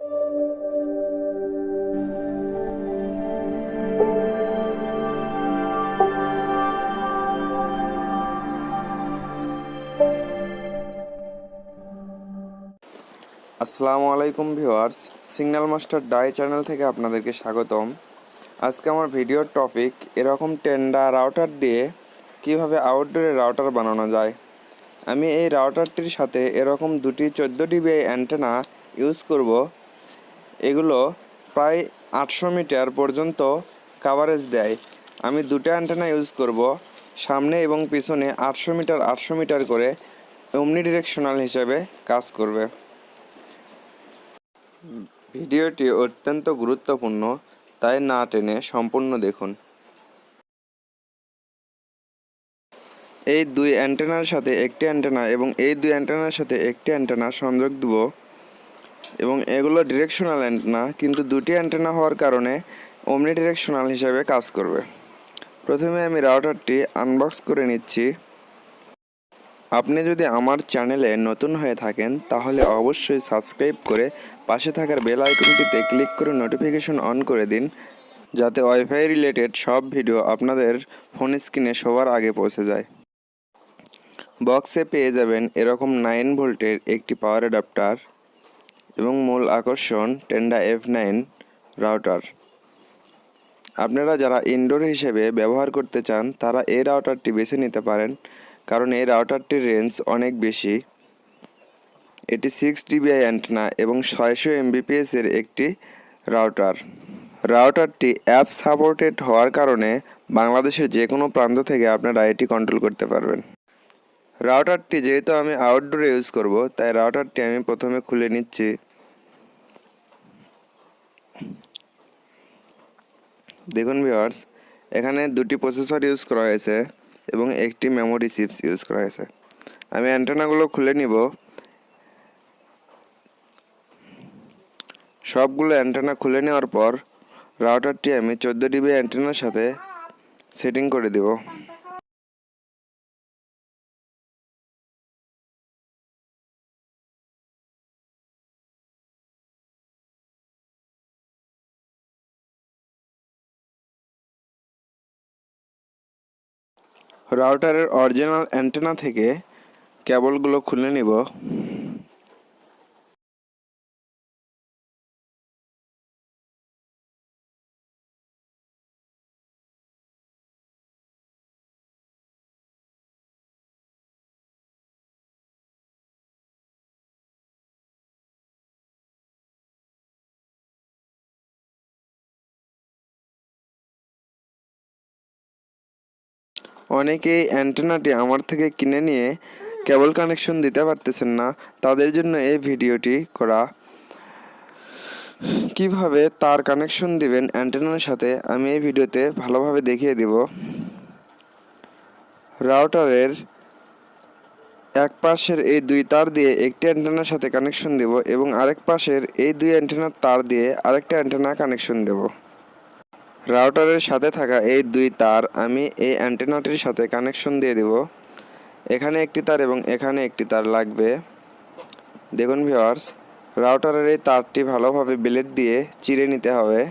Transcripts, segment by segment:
আসসালামু আলাইকুম viewers, signal master die channel থেকে আপনাদেরকে স্বাগতম। আজকে আমার ভিডিওর টপিক এরকম টেন্ডা রাউটার দিয়ে কিভাবে আউটডোরে রাউটার বানানো যায়। আমি এই রাউটারটির সাথে এরকম দুটি 14 ডিবি অ্যান্টেনা ইউজ করব। এগুলো প্রায় 800 মিটার পর্যন্ত কাভারেজ দেয়। আমি দুটো অ্যান্টেনা ইউজ করব, সামনে এবং পিছনে 800 মিটার করে ওমনি ডিরেকশনাল হিসেবে কাজ করবে। ভিডিওটি অত্যন্ত গুরুত্বপূর্ণ, তাই না টেনে সম্পূর্ণ দেখুন। এই দুই অ্যান্টেনার সাথে একটি অ্যান্টেনা এবং এই দুই অ্যান্টেনার সাথে একটি অ্যান্টেনা সংযোগ দেব এবং এগুলো ডিরেকশনাল অ্যান্টেনা, কিন্তু দুটি অ্যান্টেনা হওয়ার কারণে ওমনি ডিরেকশনাল হিসাবে কাজ করবে। প্রথমে আমি রাউটারটি আনবক্স করে নিচ্ছি। আপনি যদি আমার চ্যানেলে নতুন হয়ে থাকেন তাহলে অবশ্যই সাবস্ক্রাইব করে পাশে থাকার বেল আইকনটিতে ক্লিক করে নোটিফিকেশন অন করে দিন, যাতে ওয়াইফাই রিলেটেড সব ভিডিও আপনাদের ফোন স্ক্রিনে সবার আগে পৌঁছে যায়। বক্সে পেয়ে যাবেন এরকম 9 ভোল্টের একটি পাওয়ার অ্যাডাপ্টার এবং মূল আকর্ষণ টেন্ডা F9 রাউটার। আপনারা যারা ইনডোর হিসেবে ব্যবহার করতে চান তারা এই রাউটারটি বেছে নিতে পারেন, কারণ এই রাউটারটির রেঞ্জ অনেক বেশি। এটি 6 ডিবিআই অ্যান্টেনা এবং 600 Mbps এর একটি রাউটার। রাউটারটি অ্যাপ সাপোর্টেড হওয়ার কারণে বাংলাদেশের যে কোনো প্রান্ত থেকে আপনারা এটি কন্ট্রোল করতে পারবেন। রাউটারটি যেহেতু আমি আউটডোরে ইউজ করব, তাই রাউটারটি আমি প্রথমে খুলে নিচ্ছি। দেখুন ভিউয়ার্স, এখানে দুটি প্রসেসর ইউজ করা হয়েছে এবং একটি মেমোরি চিপস ইউজ করা হয়েছে। আমি অ্যান্টেনাগুলো খুলে নিব। সবগুলো অ্যান্টেনা খুলে নেওয়ার পর রাউটারটি আমি 14 ডিবি অ্যান্টেনার সাথে সেটিং করে দেব। রাউটারের অরিজিনাল অ্যান্টেনা থেকে কেবলগুলো খুলে নিব। অনেকেই অ্যান্টেনাটি আমার থেকে কিনে নিয়ে কেবল কানেকশন দিতে পারতেছেন না, তাদের জন্য এই ভিডিওটি করা। কিভাবে তার কানেকশন দিবেন অ্যান্টেনার সাথে আমি এই ভিডিওতে ভালোভাবে দেখিয়ে দেব। রাউটারের এক পাশের এই দুই তার দিয়ে একটি অ্যান্টেনার সাথে কানেকশন দেব এবং আরেক পাশের এই দুই অ্যান্টেনার তার দিয়ে আরেকটা অ্যান্টেনা কানেকশন দেব। রাউটারের সাথে থাকা এই দুই তার আমি এই অ্যান্টেনাটির সাথে কানেকশন দিয়ে দেব। এখানে একটি তার এবং এখানে একটি তার লাগবে। দেখুন ভিউয়ার্স, রাউটারের এই তারটি ভালোভাবে ব্লেড দিয়ে চিরে নিতে হবে।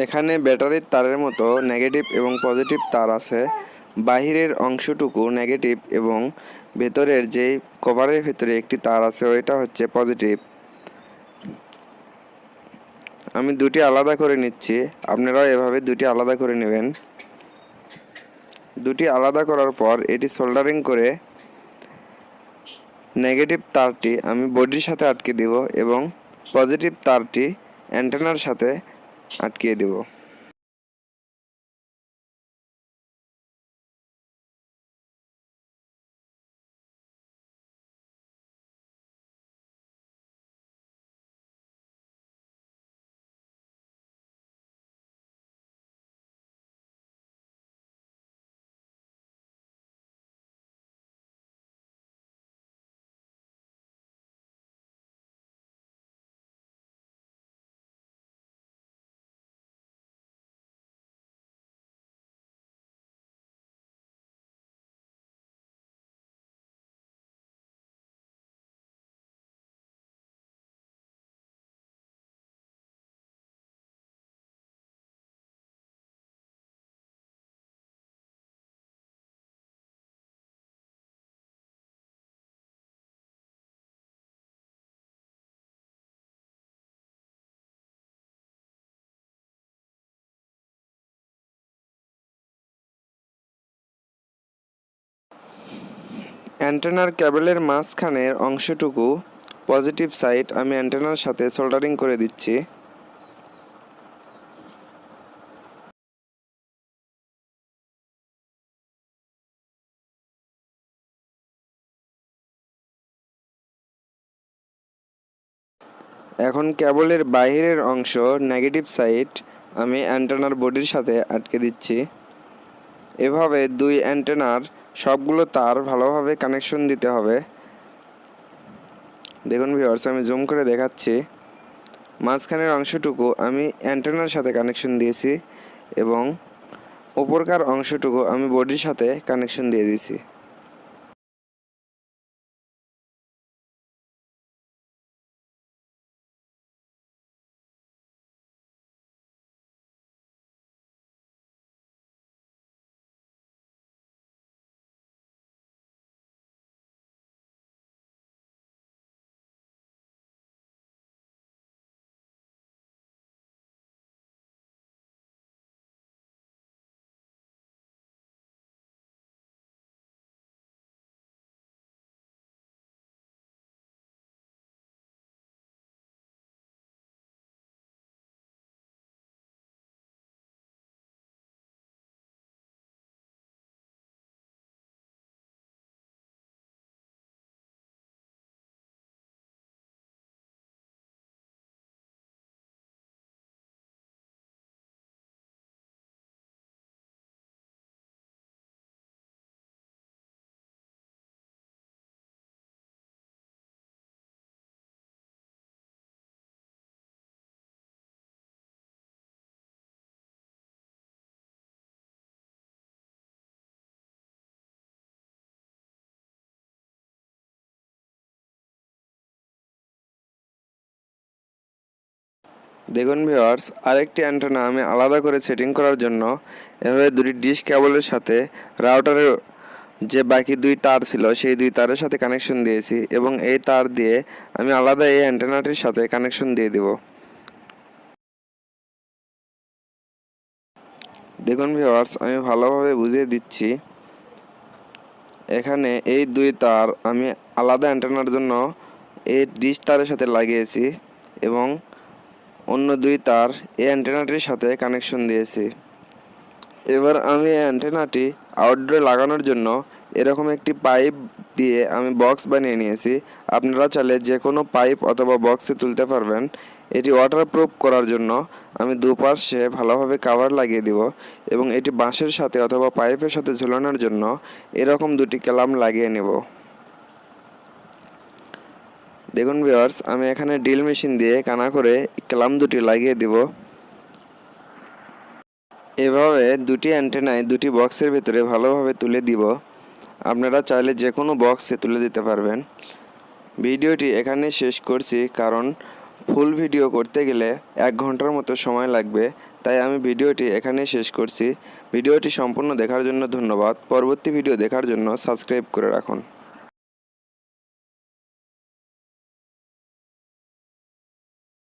এখানে ব্যাটারির তারের মতো নেগেটিভ এবং পজিটিভ তার আছে। বাহিরের অংশটুকু নেগেটিভ এবং ভেতরের যে কভারের ভেতরে একটি তার আছে ওইটা হচ্ছে পজিটিভ। আমি দুটি আলাদা করে নিচ্ছি, আপনারাও এভাবে দুটি আলাদা করে নেবেন। দুটি আলাদা করার পর এটি সোল্ডারিং করে নেগেটিভ তারটি আমি বডির সাথে আটকে দেব এবং পজিটিভ তারটি অ্যান্টেনার সাথে আটকিয়ে দেব। অ্যান্টেনার কেবলের মাঝখানের অংশটুকু পজিটিভ সাইড আমি অ্যান্টেনার সাথে সোল্ডারিং করে দিচ্ছি। এখন কেবলের বাইরের অংশ নেগেটিভ সাইড আমি অ্যান্টেনার বডির সাথে আটকে দিচ্ছি। এভাবে দুই অ্যান্টেনার সবগুলো তার ভালোভাবে কানেকশন দিতে হবে। দেখুন ভিউয়ার্স, আমি জুম করে দেখাচ্ছি। মাঝখানের অংশটুকু আমি অ্যান্টেনার সাথে কানেকশন দিয়েছি এবং উপরকার অংশটুকু আমি বডির সাথে কানেকশন দিয়ে দিয়েছি। দেখুন ভিউয়ার্স, আরেকটি অ্যান্টেনা আমি আলাদা করে সেটিং করার জন্য এভাবে দুটি ডিশ কেবলের সাথে রাউটারের যে বাকি দুই তার ছিল সেই দুই তারের সাথে কানেকশন দিয়েছি এবং এই তার দিয়ে আমি আলাদা এই অ্যান্টেনাটির সাথে কানেকশন দিয়ে দেব। দেখুন ভিউয়ার্স, আমি ভালোভাবে বুঝিয়ে দিচ্ছি। এখানে এই দুই তার আমি আলাদা অ্যান্টেনার জন্য এই ডিশ তারের সাথে লাগিয়েছি এবং অন্য দুই তার এই অ্যান্টেনাটির সাথে কানেকশন দিয়েছি। এবার আমি এই অ্যান্টেনাটি আউটডোরে লাগানোর জন্য এরকম একটি পাইপ দিয়ে আমি বক্স বানিয়ে নিয়েছি। আপনারা চাইলে যে কোনো পাইপ অথবা বক্সে তুলতে পারবেন। এটি ওয়াটারপ্রুফ করার জন্য আমি দুপাশে ভালোভাবে কভার লাগিয়ে দিব এবং এটি বাঁশের সাথে অথবা পাইপের সাথে ঝুলানোর জন্য এরকম দুটি ক্ল্যাম লাগিয়ে নেব। দেখুন ভিউয়ার্স, আমি এখানে ড্রিল মেশিন দিয়ে কানা করে ক্ল্যাম দুটি লাগিয়ে দিব। এভাবে দুটি অ্যান্টেনায় দুটি বক্সের ভিতরে ভালোভাবে তুলে দিব। আপনারা চাইলে যে কোনো বক্সে তুলে দিতে পারবেন। ভিডিওটি এখানে শেষ করছি, কারণ ফুল ভিডিও করতে গেলে 1 ঘন্টার মতো সময় লাগবে, তাই আমি ভিডিওটি এখানে শেষ করছি। ভিডিওটি সম্পূর্ণ দেখার জন্য ধন্যবাদ। পরবর্তী ভিডিও দেখার জন্য সাবস্ক্রাইব করে রাখুন।